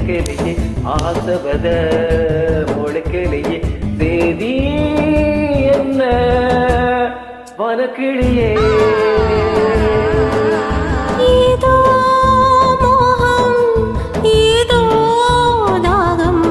நினைக்கலையே ஆசவத முளைக்கலையே தேதி என்ன வனக்கிளியே ஏதோ மோகம் ஏதோ தாகம்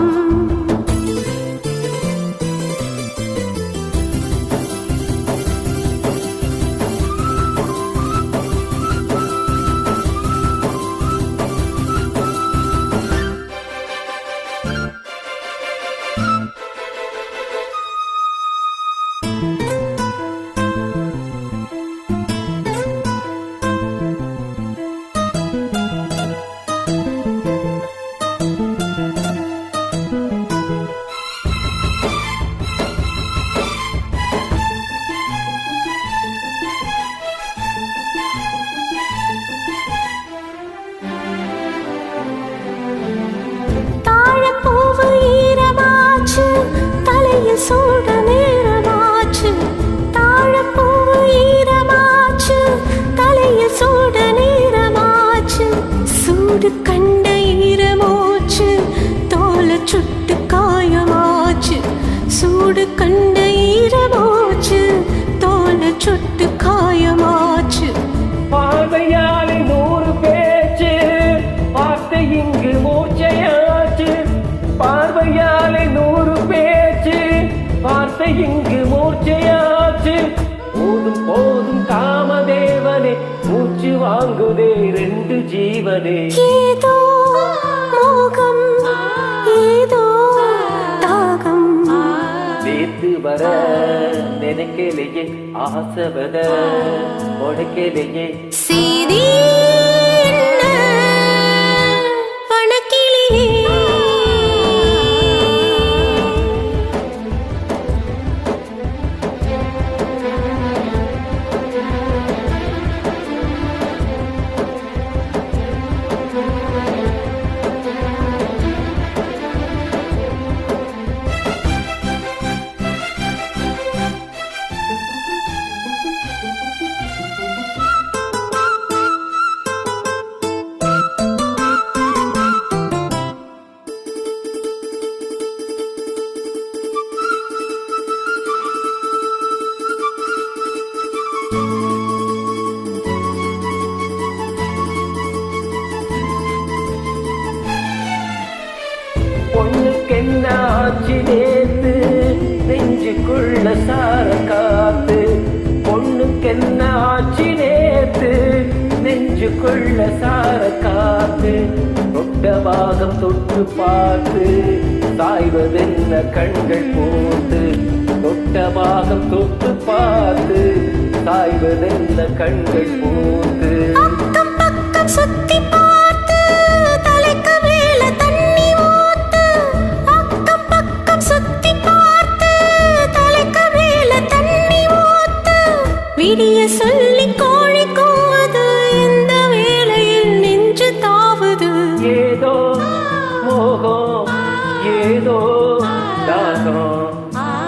சூட நேரமாச்சு தாழப்பூவு ஈரமாச்சு தலையில் சூட நேரமாச்சு சூடு கண்ட ஈரமோச்சு தோல சுட்டு காயமாச்சு சூடு கண்ட ஈரமோச்சு தோல சுட்டு காயமாச்சு பார்வையாலே 100 பேச்சு வார்த்தை இங்கு மூச்சையாச்சு பார்வையாலே 100 பேச்சு வார்த்தை இங்கு மூச்சையாச்சு போதும் போதும் காமதேவனே மூச்சு வாங்குதே 2 ஜீவனே ஏதோ மோகம் ஏதோ தாகம் சேர்த்து வர நினைக்கலையே ஆசவத முளைக்கலையே சீதி வனக்கிளியே பொண்ணுக்கென்ன ஆச்சு நேத்து நெஞ்சுக்குள்ள சார காத்து பொண்ணுக்கென்ன ஆச்சு நேத்து நெஞ்சுக்குள்ள சார காத்து தொட்ட பாகம் தொட்டு பார்த்து சாய்வதென்ன கண்கள் போட்டு தொட்ட பாகம் தொட்டு பார்த்து சாய்வதென்ன கண்கள் போட்டு அக்கம் பக்கம் சுத்தி பார்த்து தலைக்கு மேல தண்ணி ஊத்து அக்கம் பக்கம் சுத்தி பார்த்து தலைக்கு மேல தண்ணி ஊத்து விடிய சொல்லி கோழி கூவுது இந்த வேளையில் நெஞ்சு தாவுது ஏதோ மோகம் ஏதோ தாகம்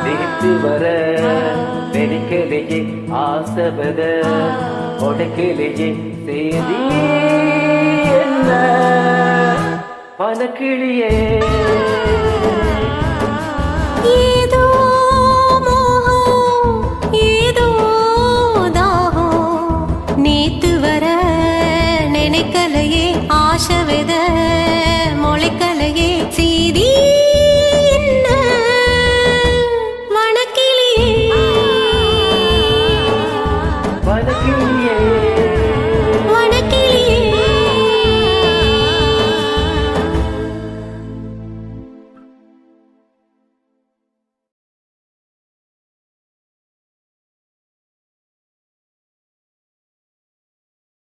நேற்று வர நினைக்கலையே ஆசவத முளைக்கலையே சேதி என்ன வனக்கிளியே ஏதோ மோகம் ஏதோ தாகம் நேத்து வர நினைக்கலையே